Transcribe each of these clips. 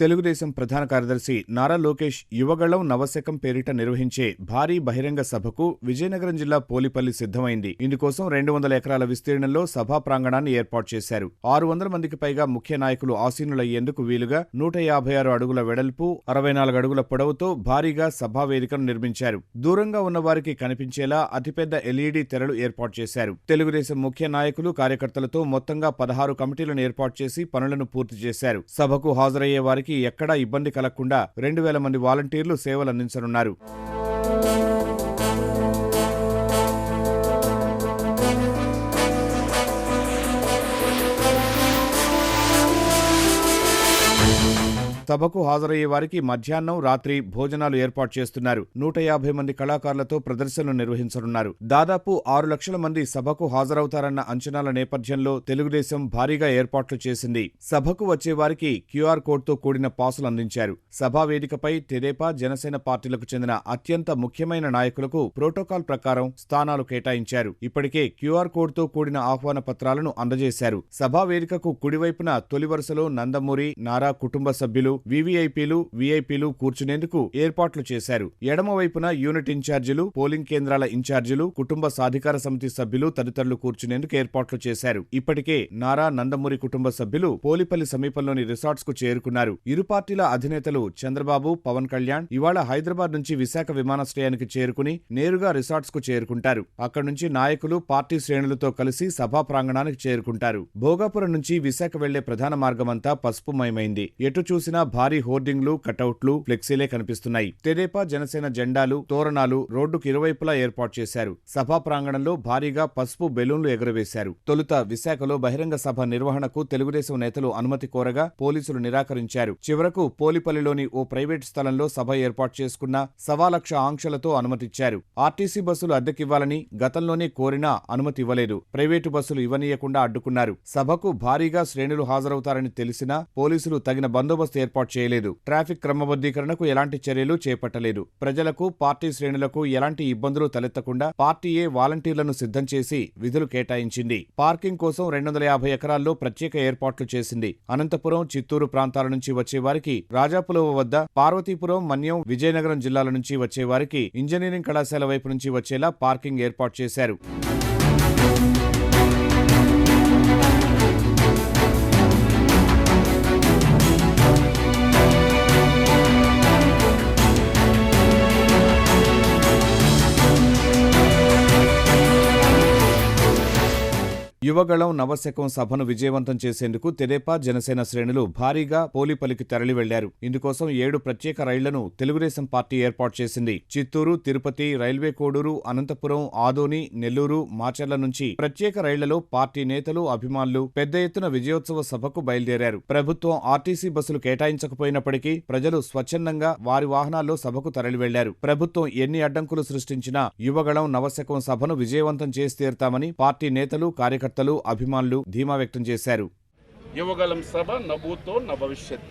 తెలుగుదేశం ప్రధాన కార్యదర్శి నారా లోకేష్ యువగళం నవశకం పేరిట నిర్వహించే భారీ బహిరంగ సభకు విజయనగరం జిల్లా పోలిపల్లి సిద్ధమైంది. ఇందుకోసం 200 ఎకరాల విస్తీర్ణంలో సభా ప్రాంగణాన్ని ఏర్పాటు చేశారు. 600 మందికి పైగా ముఖ్య నాయకులు ఆసీనులయ్యేందుకు వీలుగా 156 అడుగుల వెడల్పు, 64 అడుగుల పొడవుతో భారీగా సభా వేదికను నిర్మించారు. దూరంగా ఉన్న వారికి కనిపించేలా అతిపెద్ద ఎల్ఈడీ తెరలు ఏర్పాటు చేశారు. తెలుగుదేశం ముఖ్య నాయకులు, కార్యకర్తలతో మొత్తంగా 16 కమిటీలను ఏర్పాటు చేసి పనులను పూర్తి చేశారు. సభకు హాజరయ్యే వారికి ఎక్కడా ఇబ్బంది కలగకుండా 2000 మంది వాలంటీర్లు సేవలందించనున్నారు. సభకు హాజరయ్యే వారికి మధ్యాహ్నం, రాత్రి భోజనాలు ఏర్పాటు చేస్తున్నారు. 150 మంది కళాకారులతో ప్రదర్శనలు నిర్వహించనున్నారు. దాదాపు 6 లక్షల మంది సభకు హాజరవుతారన్న అంచనాల నేపథ్యంలో తెలుగుదేశం భారీగా ఏర్పాట్లు చేసింది. సభకు వచ్చే వారికి క్యూఆర్ కోడ్తో కూడిన పాసులు అందించారు. సభా వేదికపై తెదేపా, జనసేన పార్టీలకు చెందిన అత్యంత ముఖ్యమైన నాయకులకు ప్రోటోకాల్ ప్రకారం స్థానాలు కేటాయించారు. ఇప్పటికే క్యూఆర్ కోడ్తో కూడిన ఆహ్వాన పత్రాలను అందజేశారు. సభా వేదికకు కుడివైపున తొలి వరుసలో నందమూరి, నారా కుటుంబ సభ్యులు, వీవీఐపీలు, వీఐపీలు కూర్చునేందుకు ఏర్పాట్లు చేశారు. ఎడమవైపున యూనిట్ ఇన్ఛార్జీలు, పోలింగ్ కేంద్రాల ఇన్ఛార్జీలు, కుటుంబ సాధికార సమితి సభ్యులు తదితరులు కూర్చునేందుకు ఏర్పాట్లు చేశారు. ఇప్పటికే నారా, నందమూరి కుటుంబ సభ్యులు పోలిపల్లి సమీపంలోని రిసార్ట్స్ కు చేరుకున్నారు. ఇరు పార్టీల అధినేతలు చంద్రబాబు, పవన్ కళ్యాణ్ ఇవాళ హైదరాబాద్ నుంచి విశాఖ విమానాశ్రయానికి చేరుకుని నేరుగా రిసార్ట్స్ కు చేరుకుంటారు. అక్కడి నుంచి నాయకులు, పార్టీ శ్రేణులతో కలిసి సభా ప్రాంగణానికి చేరుకుంటారు. భోగాపురం నుంచి విశాఖ వెళ్లే ప్రధాన మార్గమంతా పసుపుమయమైంది. ఎటు చూసినా భారీ హోర్డింగ్లు, కటౌట్లు, ఫ్లెక్సీలే కనిపిస్తున్నాయి. తెదేపా, జనసేన జెండాలు, తోరణాలు రోడ్డుకు ఇరువైపులా ఏర్పాటు చేశారు. సభా ప్రాంగణంలో భారీగా పసుపు బెలూన్లు ఎగురవేశారు. తొలుత విశాఖలో బహిరంగ సభ నిర్వహణకు తెలుగుదేశం నేతలు అనుమతి కోరగా పోలీసులు నిరాకరించారు. చివరకు పోలిపల్లిలోని ఓ ప్రైవేట్ స్థలంలో సభ ఏర్పాటు చేసుకున్న 1,00,000 ఆంక్షలతో అనుమతిచ్చారు. ఆర్టీసీ బస్సులు అద్దెకివ్వాలని గతంలోనే కోరినా అనుమతి ఇవ్వలేదు. ప్రైవేటు బస్సులు ఇవ్వనీయకుండా అడ్డుకున్నారు. సభకు భారీగా శ్రేణులు హాజరవుతారని తెలిసినా పోలీసులు తగిన బందోబస్తు ఏర్పాటు చేయలేదు. ట్రాఫిక్ క్రమబద్ధీకరణకు ఎలాంటి చర్యలు చేపట్టలేదు. ప్రజలకు, పార్టీ శ్రేణులకు ఎలాంటి ఇబ్బందులు తలెత్తకుండా పార్టీయే వాలంటీర్లను సిద్ధం చేసి విధులు కేటాయించింది. పార్కింగ్ కోసం 250 ఎకరాల్లో ప్రత్యేక ఏర్పాట్లు చేసింది. అనంతపురం, చిత్తూరు ప్రాంతాల నుంచి వచ్చేవారికి రాజాపులువ వద్ద, పార్వతీపురం, మన్యం, విజయనగరం జిల్లాల నుంచి వచ్చేవారికి ఇంజనీరింగ్ కళాశాల వైపు నుంచి వచ్చేలా పార్కింగ్ ఏర్పాటు చేశారు. యువగళం నవశకం సభను విజయవంతం చేసేందుకు తెదేపా, జనసేన శ్రేణులు భారీగా పోలిపల్లికి తరలి వెళ్లారు. ఇందుకోసం 7 ప్రత్యేక రైళ్లను తెలుగుదేశం పార్టీ ఏర్పాటు చేసింది. చిత్తూరు, తిరుపతి, రైల్వే కోడూరు, అనంతపురం, ఆదోని, నెల్లూరు, మాచర్ల నుంచి ప్రత్యేక రైళ్లలో పార్టీ నేతలు, అభిమానులు పెద్ద ఎత్తున విజయోత్సవ సభకు బయలుదేరారు. ప్రభుత్వం ఆర్టీసీ బస్సులు కేటాయించకపోయినప్పటికీ ప్రజలు స్వచ్ఛందంగా వారి వాహనాల్లో సభకు తరలి వెళ్లారు. ప్రభుత్వం ఎన్ని అడ్డంకులు సృష్టించినా యువగళం నవశకం సభను విజయవంతం చేసి తీరుతామని పార్టీ నేతలు, కార్యకర్తలు, అభిమానులు ధీమా వ్యక్తం చేశారు. యువగళం సభ నభూతో నభవిష్యత్.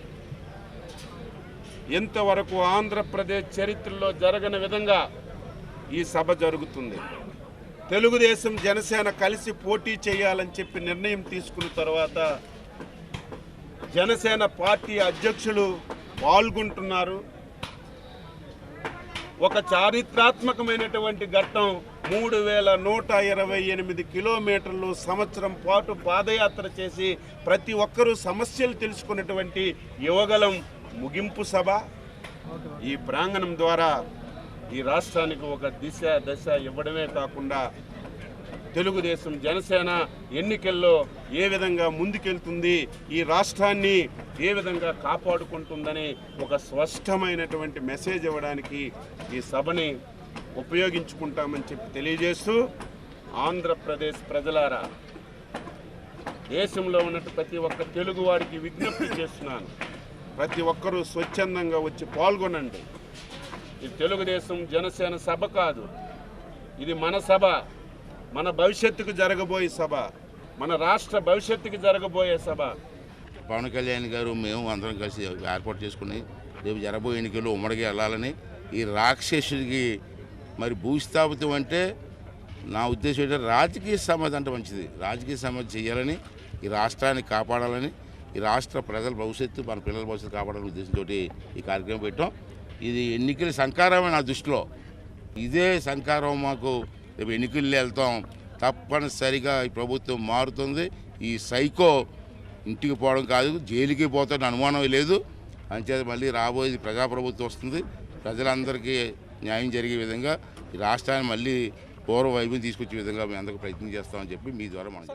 ఇంతవరకు ఆంధ్రప్రదేశ్ చరిత్రలో జరగని విధంగా ఈ సభ జరుగుతుంది. తెలుగుదేశం, జనసేన కలిసి పోటీ చేయాలని చెప్పి నిర్ణయం తీసుకున్న తర్వాత జనసేన పార్టీ అధ్యక్షులు పాల్గొంటున్నారు. ఒక చారిత్రాత్మకమైనటువంటి ఘట్టం. 3128 కిలోమీటర్లు సంవత్సరం పాటు పాదయాత్ర చేసి ప్రతి ఒక్కరూ సమస్యలు తెలుసుకున్నటువంటి యువగళం ముగింపు సభ. ఈ ప్రాంగణం ద్వారా ఈ రాష్ట్రానికి ఒక దశ ఇవ్వడమే కాకుండా తెలుగుదేశం, జనసేన ఎన్నికల్లో ఏ విధంగా ముందుకెళ్తుంది, ఈ రాష్ట్రాన్ని ఏ విధంగా కాపాడుకుంటుందని ఒక స్పష్టమైనటువంటి మెసేజ్ ఇవ్వడానికి ఈ సభని ఉపయోగించుకుంటామని చెప్పి తెలియజేస్తూ, ఆంధ్రప్రదేశ్ ప్రజలారా, దేశంలో ఉన్నట్టు ప్రతి ఒక్క తెలుగు వారికి విజ్ఞప్తి చేస్తున్నాను. ప్రతి ఒక్కరూ స్వచ్ఛందంగా వచ్చి పాల్గొనండి. ఇది తెలుగుదేశం, జనసేన సభ కాదు, ఇది మన సభ, మన భవిష్యత్తుకు జరగబోయే సభ, మన రాష్ట్ర భవిష్యత్తుకు జరగబోయే సభ. పవన్ కళ్యాణ్ గారు, మేము అందరం కలిసి ఏర్పాటు చేసుకుని రేపు జరగబోయే ఎన్నికల్లో ఉమ్మడిగా వెళ్ళాలని, ఈ రాక్షసుడికి మరి భూస్థాపితం అంటే నా ఉద్దేశం ఏంటంటే రాజకీయ సమాధి అంటే మంచిది. రాజకీయ సమాధి చేయాలని, ఈ రాష్ట్రాన్ని కాపాడాలని, ఈ రాష్ట్ర ప్రజల భవిష్యత్తు మన పిల్లల భవిష్యత్తు కాపాడాలనే ఉద్దేశంతో ఈ కార్యక్రమం పెట్టాం. ఇది ఎన్నికల సంకారమే నా దృష్టిలో. ఇదే సంకారం మాకు రేపు ఎన్నికల్లో వెళ్తాం. తప్పనిసరిగా ఈ ప్రభుత్వం మారుతుంది. ఈ సైకో ఇంటికి పోవడం కాదు, జైలుకి పోతాడని అనుమానం లేదు. అంచేత మళ్ళీ రాబోయేది ప్రజాప్రభుత్వం వస్తుంది. ప్రజలందరికీ న్యాయం జరిగే విధంగా ఈ రాష్ట్రాన్ని మళ్ళీ పూర్వ వైభవం తీసుకొచ్చే విధంగా మేము అందరికీ ప్రయత్నం చేస్తామని చెప్పి మీ ద్వారా మనం